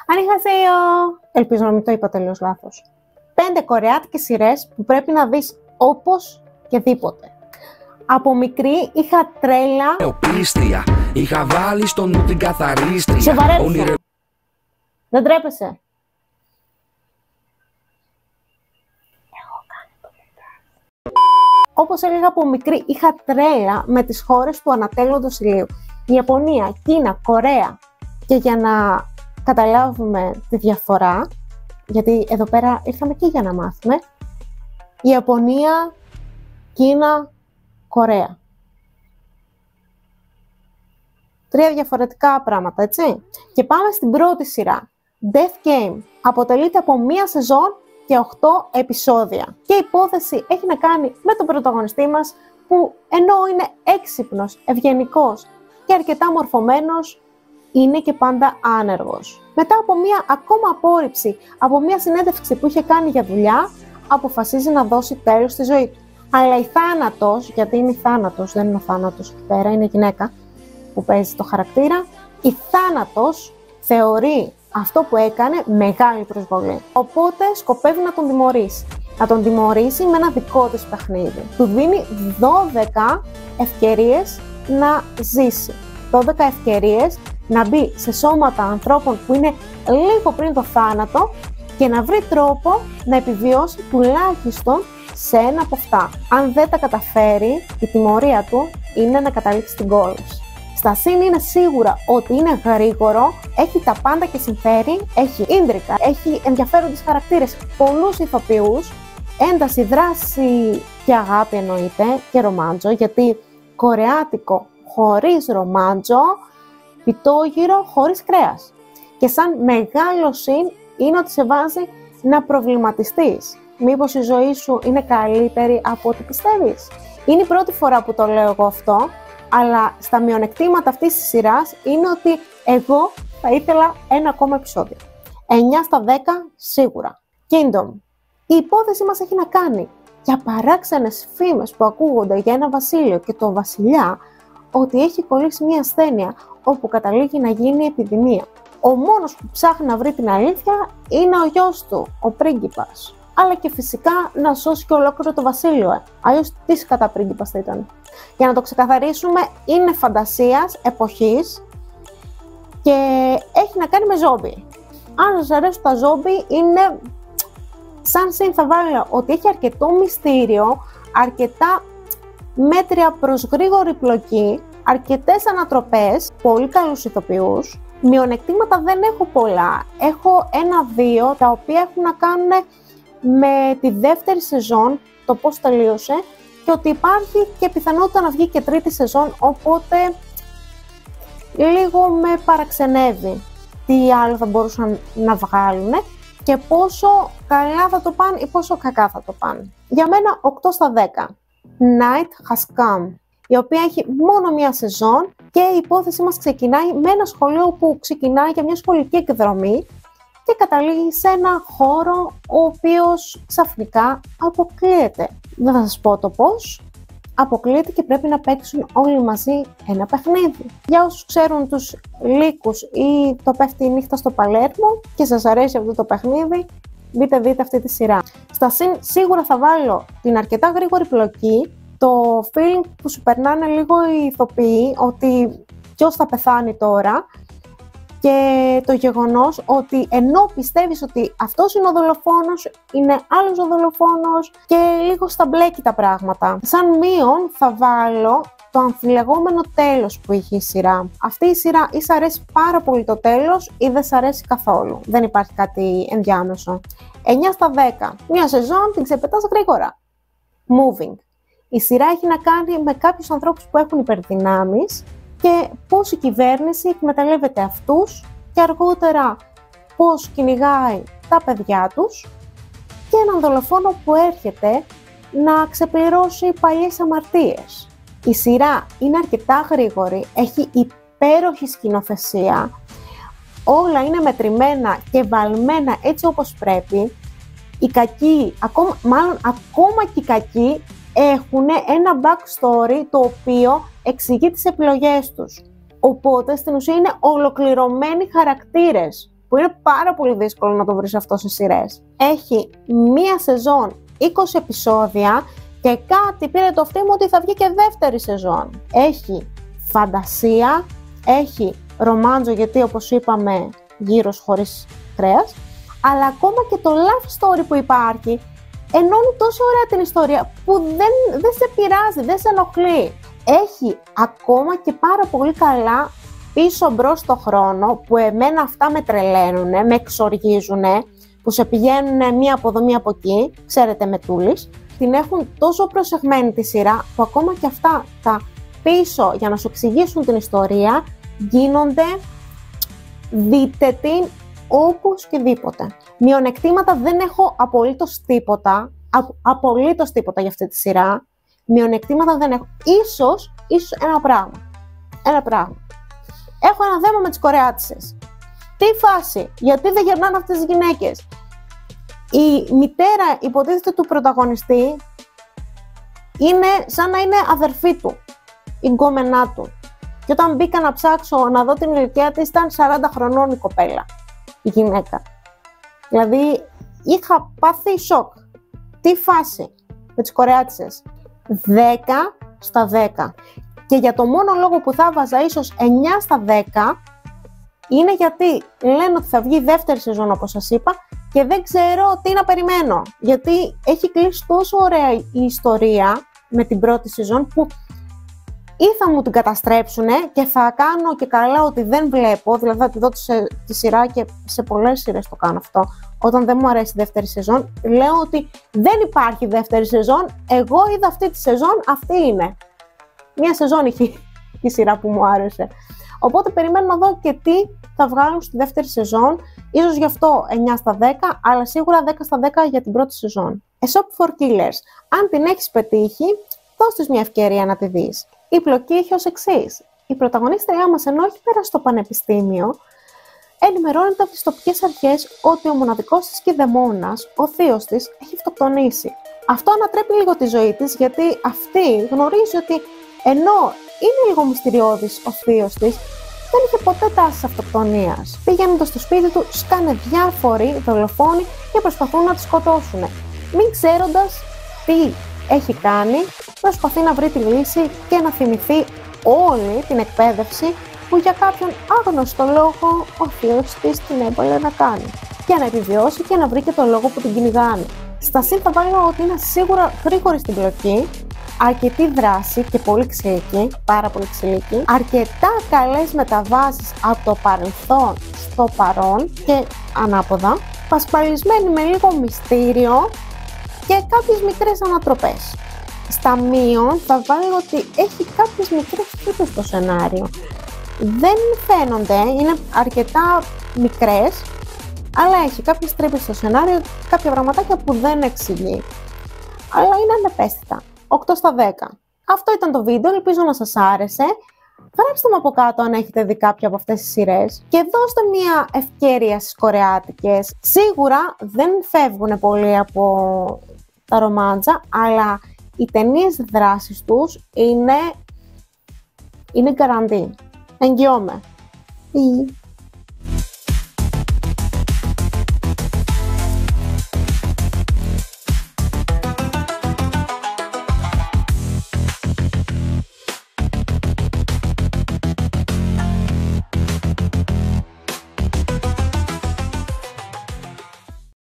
Ανιχασέιο! Ελπίζω να μην το είπα τελείως λάθος. 5 κορεάτικες σειρές που πρέπει να δεις όπως και δίποτε. Από μικρή είχα τρέλα. Είχα βάλει στο νου την καθαρίστρια. Σε βαρέθηκα. Δεν τρέπεσαι. Όπως έλεγα, από μικρή είχα τρέλα με τις χώρες του ανατέλλοντος ηλίου. Ιαπωνία, Κίνα, Κορέα. Και για να καταλάβουμε τη διαφορά, γιατί εδώ πέρα ήρθαμε και για να μάθουμε, Ιαπωνία, Κίνα, Κορέα. 3 διαφορετικά πράγματα, έτσι. Και πάμε στην πρώτη σειρά. Death Game. Αποτελείται από 1 σεζόν και 8 επεισόδια. Και η υπόθεση έχει να κάνει με τον πρωταγωνιστή μας, που ενώ είναι έξυπνος, ευγενικός και αρκετά μορφωμένος, είναι και πάντα άνεργος. Μετά από μια ακόμα απόρριψη από μια συνέντευξη που είχε κάνει για δουλειά, αποφασίζει να δώσει τέλος στη ζωή του. Αλλά η Θάνατος, γιατί είναι η Θάνατος, δεν είναι ο Θάνατος εκεί πέρα, είναι η γυναίκα που παίζει το χαρακτήρα, η Θάνατος θεωρεί αυτό που έκανε μεγάλη προσβολή. Οπότε σκοπεύει να τον τιμωρήσει. Να τον τιμωρήσει με ένα δικό της παιχνίδι. Του δίνει 12 ευκαιρίες να ζήσει. 12 ευκαιρίες να μπει σε σώματα ανθρώπων που είναι λίγο πριν το θάνατο και να βρει τρόπο να επιβιώσει τουλάχιστον σε ένα από αυτά. Αν δεν τα καταφέρει, η τιμωρία του είναι να καταλήξει στην κόλαση. Στα συν είναι σίγουρα ότι είναι γρήγορο, έχει τα πάντα και συμφέρει, έχει ίντρικα, έχει ενδιαφέροντες χαρακτήρες, πολλούς ηθοποιούς, ένταση, δράση και αγάπη εννοείται και ρομάντζο, γιατί κορεάτικο χωρίς ρομάντζο, πιτόγυρο χωρίς κρέας. Και σαν μεγάλο συν είναι ότι σε βάζει να προβληματιστείς. Μήπως η ζωή σου είναι καλύτερη από ό,τι πιστεύεις? Είναι η πρώτη φορά που το λέω εγώ αυτό, αλλά στα μειονεκτήματα αυτής της σειράς είναι ότι εγώ θα ήθελα ένα ακόμα επεισόδιο. 9 στα 10 σίγουρα. Kingdom. Η υπόθεση μας έχει να κάνει για παράξενες φήμες που ακούγονται για ένα βασίλειο και τον βασιλιά, ότι έχει κολλήσει μια ασθένεια όπου καταλήγει να γίνει επιδημία. Ο μόνος που ψάχνει να βρει την αλήθεια είναι ο γιος του, ο πρίγκιπας. Αλλά και φυσικά να σώσει και ολόκληρο το βασίλειο. Αλλιώς τι κατά πρίγκιπας θα ήταν? Για να το ξεκαθαρίσουμε, είναι φαντασίας, εποχής και έχει να κάνει με ζόμπι. Αν σας αρέσουν τα ζόμπι, είναι σαν συν θα βάλω ότι έχει αρκετό μυστήριο, αρκετά μέτρια προς γρήγορη πλοκή, αρκετές ανατροπές, πολύ καλούς ηθοποιούς. Μειονεκτήματα δεν έχω πολλά. Έχω 1-2 τα οποία έχουν να κάνουν με τη δεύτερη σεζόν, το πώς τελείωσε, και ότι υπάρχει και πιθανότητα να βγει και τρίτη σεζόν, οπότε λίγο με παραξενεύει τι άλλο θα μπορούσαν να βγάλουν και πόσο καλά θα το πάνε ή πόσο κακά θα το πάνε. Για μένα 8 στα 10. Night Has Come, η οποία έχει μόνο μία σεζόν και η υπόθεση μας ξεκινάει με ένα σχολείο που ξεκινάει για μια σχολική εκδρομή και καταλήγει σε ένα χώρο ο οποίος ξαφνικά αποκλείεται. Δεν θα σας πω το πώς. Αποκλείεται και πρέπει να παίξουν όλοι μαζί ένα παιχνίδι. Για όσους ξέρουν τους λύκους ή το πέφτει η νύχτα στο Παλέρμο και σας αρέσει αυτό το παιχνίδι, δείτε αυτή τη σειρά. Στα σίγουρα θα βάλω την αρκετά γρήγορη πλοκή, το feeling που σου περνάνε λίγο οι ηθοποιοί ότι ποιος θα πεθάνει τώρα, και το γεγονός ότι ενώ πιστεύεις ότι αυτός είναι ο δολοφόνος, είναι άλλος ο δολοφόνος και λίγο στα μπλέκει τα πράγματα. Σαν μείον θα βάλω το αμφιλεγόμενο τέλος που είχε η σειρά. Αυτή η σειρά ή σ' αρέσει πάρα πολύ το τέλος ή δεν σ' αρέσει καθόλου. Δεν υπάρχει κάτι ενδιάμεσο. 9 στα 10. Μια σεζόν την ξεπετάς γρήγορα. Moving. Η σειρά έχει να κάνει με κάποιους ανθρώπους που έχουν υπερδυνάμεις και πώς η κυβέρνηση εκμεταλλεύεται αυτούς και αργότερα πώς κυνηγάει τα παιδιά τους και έναν δολοφόνο που έρχεται να ξεπληρώσει παλιές αμαρτίες. Η σειρά είναι αρκετά γρήγορη, έχει υπέροχη σκηνοθεσία, όλα είναι μετρημένα και βαλμένα έτσι όπως πρέπει. Οι κακοί, ακόμα και οι κακοί έχουν ένα backstory το οποίο εξηγεί τις επιλογές τους. Οπότε στην ουσία είναι ολοκληρωμένοι χαρακτήρες που που είναι πάρα πολύ δύσκολο να το βρεις αυτό σε σειρές. Έχει μία σεζόν 20 επεισόδια και κάτι πήρε το αυτί μου ότι θα βγει και δεύτερη σεζόν. Έχει φαντασία, έχει ρομάντζο, γιατί όπως είπαμε γύρος χωρίς κρέας, αλλά ακόμα και το love story που υπάρχει ενώνει τόσο ωραία την ιστορία που δεν σε πειράζει, δεν σε ενοχλεί. Έχει ακόμα και πάρα πολύ καλά πίσω μπρος στο χρόνο, που εμένα αυτά με τρελαίνουνε, με εξοργίζουνε, που σε πηγαίνουνε μία από εδώ μία από εκεί, ξέρετε, με τούλης. Την έχουν τόσο προσεγμένη τη σειρά που ακόμα και αυτά τα πίσω για να σου εξηγήσουν την ιστορία γίνονται, δείτε την όπως και δίποτε. Μειονεκτήματα δεν έχω απολύτως τίποτα για αυτή τη σειρά. Μειονεκτήματα δεν έχω. Ίσως ένα πράγμα. Έχω ένα θέμα με τις Κορεάτισσες. Τι φάση, γιατί δεν γερνάνε αυτές τις γυναίκες? Η μητέρα, υποτίθεται, του πρωταγωνιστή είναι σαν να είναι αδερφή του, η γκόμενά του. Και όταν μπήκα να ψάξω να δω την ηλικία της, ήταν 40 χρονών η κοπέλα, η γυναίκα. Δηλαδή, είχα πάθει σοκ. Τι φάση με τις Κορεάτισσες? 10 στα 10. Και για το μόνο λόγο που θα βάζα ίσως 9 στα 10, είναι γιατί λένε ότι θα βγει δεύτερη σεζόν, όπως σας είπα, και δεν ξέρω τι να περιμένω. Γιατί έχει κλείσει τόσο ωραία η ιστορία με την πρώτη σεζόν, που ή θα μου την καταστρέψουνε και θα κάνω και καλά ότι δεν βλέπω, δηλαδή θα τη δω τη σειρά, και σε πολλές σειρές το κάνω αυτό. Όταν δεν μου αρέσει η δεύτερη σεζόν, λέω ότι δεν υπάρχει δεύτερη σεζόν, εγώ είδα αυτή τη σεζόν, αυτή είναι. Μία σεζόν είχε η σειρά που μου άρεσε. Οπότε περιμένω να δω και τι θα βγάλουν στη δεύτερη σεζόν. Ίσως γι' αυτό 9 στα 10, αλλά σίγουρα 10 στα 10 για την πρώτη σεζόν. A Shop for Killers. Αν την έχεις πετύχει, δώσ' της μια ευκαιρία να τη δεις. Η πλοκή έχει ως εξής. Η πρωταγωνίστριά μας, ενώ έχει πέρασει στο πανεπιστήμιο, ενημερώνεται από τις τοπικές αρχές ότι ο μοναδικός της κηδεμόνας, ο θείος της, έχει αυτοκτονήσει. Αυτό ανατρέπει λίγο τη ζωή της, γιατί αυτή γνωρίζει ότι ενώ είναι λίγο μυστηριώδης ο θείος της, δεν είχε ποτέ τάσεις αυτοκτονίας. Πηγαίνοντας στο σπίτι του, σκάνε διάφοροι δολοφόνοι και προσπαθούν να τη σκοτώσουν. Μην ξέροντας τι έχει κάνει, προσπαθεί να βρει τη λύση και να θυμηθεί όλη την εκπαίδευση που για κάποιον άγνωστο λόγο ο θείος της την έβαλε να κάνει. Για να επιβιώσει και να βρει και το λόγο που την κυνηγάνε. Στα συν θα βάλω ότι είναι σίγουρα γρήγορη στην πλοκή, αρκετή δράση και πολύ ξυλική, πάρα πολύ ξυλική, αρκετά καλές μεταβάσεις από το παρελθόν στο παρόν και ανάποδα, πασπαλισμένη με λίγο μυστήριο και κάποιες μικρές ανατροπές. Στα μείον θα βάλω ότι έχει κάποιες μικρές τρύπες στο σενάριο. Δεν φαίνονται, είναι αρκετά μικρές, αλλά έχει κάποιες τρύπες στο σενάριο, κάποια πραγματάκια που δεν εξηγεί. Αλλά είναι ανεπαίσθητα. 8 στα 10. Αυτό ήταν το βίντεο, ελπίζω να σας άρεσε. Γράψτε μου από κάτω αν έχετε δει κάποια από αυτές τις σειρές και δώστε μια ευκαιρία στις κορεάτικες. Σίγουρα δεν φεύγουν πολύ από τα ρομάντζα, αλλά οι ταινίες δράσης τους είναι γκαραντί. Εγγυώμαι.